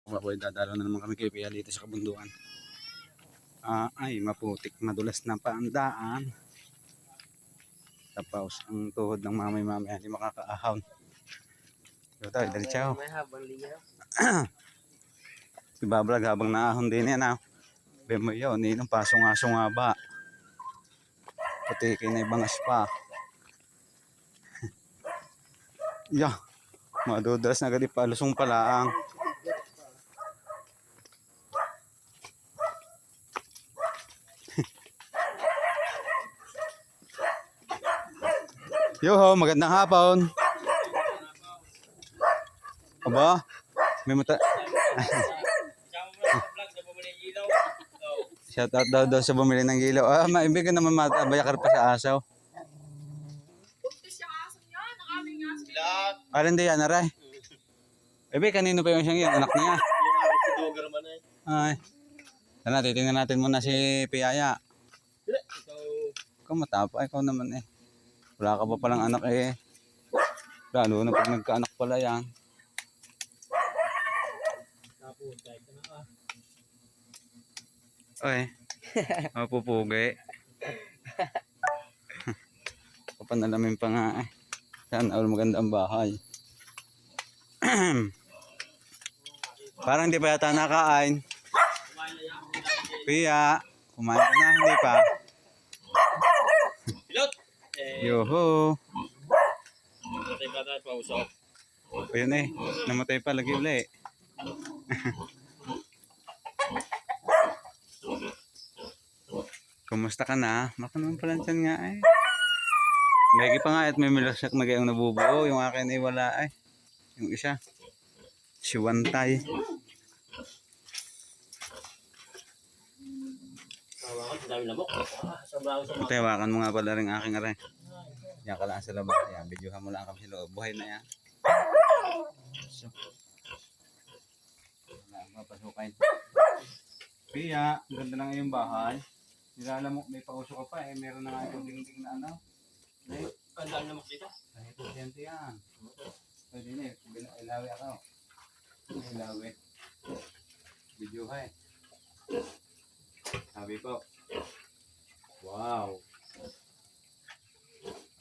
Ako'y dadalo na naman kami kay Pia dito sa kabunduan. Ay maputik, madulas na pa ang daan. Tapos ang tuhod ng mamay-mamay hindi makakaahon. Ito tayo, diretsaw. May habang liyaw. Ibabrag habang naahon din yan. Bemo yun, ninong pasong-aso nga ba. Putikin na ibangas pa. Yeah, madudulas na agad ipalusong pala ang. Yoho, magandang hapon. Aba, may mata. Shout out daw sa bumili ng gilaw. Maibigan naman matabayakar pa sa asaw. Alin di yan, aray? Ebe, kanino pa yung siyang yan? Anak niya. Ay. Sana, titingnan natin muna si Piyaya. Ikaw matapa, ikaw naman eh. Wala ka pa palang anak eh. Lalo na pag nagkaanak pala yan. Oy. Mapupugi. Papanalamin pa nga eh. Sana all maganda ang bahay. Parang hindi pa yata nakain. Pia, kumain ka na, hindi pa. Yoho. Namatay pa tayo pa usap. Ayun eh, namatay pa lagi uli. Kumusta ka na? Baka naman pala dyan nga eh. Lagi pa nga at may milasak na gayong nabubuo. Yung akin ay wala eh. Yung isa. Si Wantay. Tawakan mo nga pala rin aking aray. Yan ka lang sa labas. Yan, videohan mo lang kami sa loob. Buhay na yan. So, wala, mapasukain. Pia, ganda na ngayong bahay. Nilalamok, may pauso ka pa eh. Meron na nga itong dingding na ano. Ang dami naman dito. Ay, kuryente yan. Pwede na eh. Ilawi ako. Ilawi. Videohan. Sabi ko. Wow.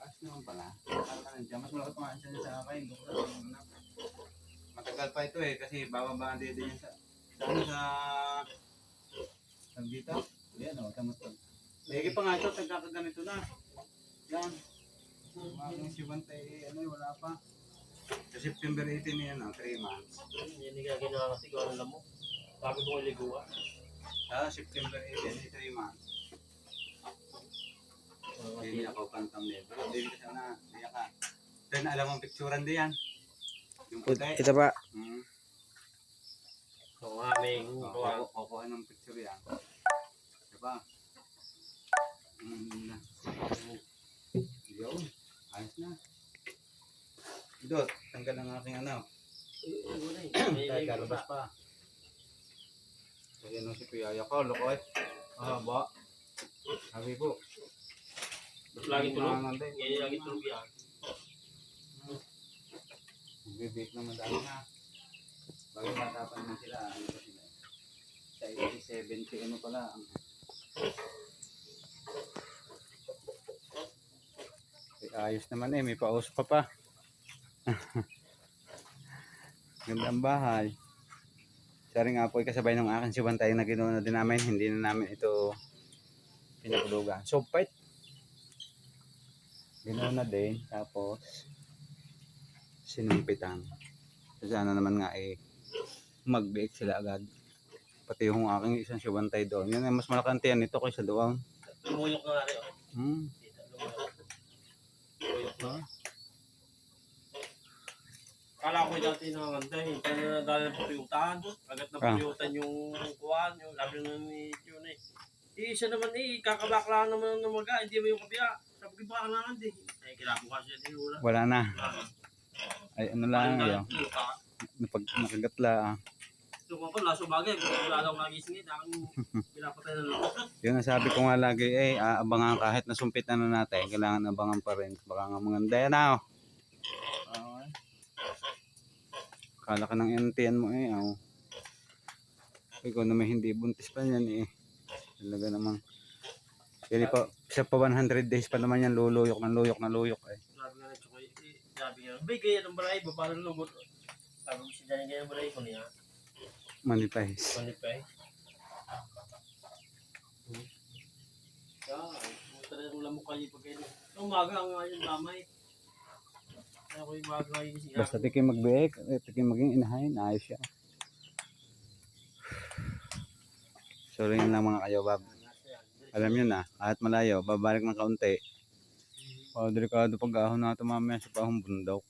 Ayos naman pala. Mas malaki pa nga siya sa akin. Matagal pa ito eh. Kasi bababaan din yan sa dito. Yan o. Lagi pa nga ito. Tagkakaganito na. Yan. Mga si Bantay, wala pa. Sa September 18 yan, 3 months. Yan yung ginawa kasi gawa ng lamok. Bago ko liguan. September 18, 3 months. Hindi ako pantang nito. Hindi ka sana, hindi ka. Ito na alam mong picturean din yan. Yung puti. Ito ba? So aming kukuha ng picture yan. Diba? Yun. Ayos na. Dot, tanggal ang aking ano. Tayo kalabas pa. Kaya nung si Piyaya ko, lokot. Ba? Sabi po. lagi tulog. Ngayon lagi tulog yan. Bibig naman dami na. Bagay matapan naman sila. Ano pa sila? Sa 80, 70, ano pala. Ayos naman eh, may paus pa pa. Gandang bahay. Sari nga po kasabay ng akin si Bantay na ginawa na din namin. Hindi na namin ito pinakulugan. So fight. Ginawa na din. Tapos sinumpitan. Sana naman nga eh mag-bake sila agad. Pati yung aking isang si Bantay doon. Yan ay mas malakang tiyan nito kaysa doon. Lumuyok na nga rin. Kala ko dati nakakanta eh. Kaya dahil na puyutan. Agad na puyutan yung kuwan. Yung labi na ni Jun eh. Siya naman eh. Kakabakla naman ng maga. Hindi mo yung kabila. Sabi ko baka naman din. Eh kinabukas siya din wala. Wala na. Ay ano lang yun. Nakagatla Yung ako laso bagay. Wala daw nagising eh. Dahil pinapatay na lang. Yun ang sabi ko nga lagi abangan kahit nasumpit na natin. Kailangan abangan pa rin. Baka nga mga daya na Kala ka ng NTN mo eh. Ikaw na may hindi buntis pa yan eh. Talaga namang. Kaya pa, siya pa 100 days pa naman yan luluyok ng luyok na luyok eh. Sabi nga na Chokoy, sabi nga, bay kaya ng baray ba, parang lugot. Sabi ko si Dani kaya ng baray ko niya. Monetize. Manipay. Puta na yung lamok kayo pag kayo. Umaga nga yung damay. Kaya ko yung umaga nga yung gising. Basta tikim magbiik, tikim maging inahain, ayos siya. So rin lang mga kayo, Bob. Alam nyo na, kahit malayo, babalik ng kaunti. Delikado pag ahon natin mamaya sa pahong bundok.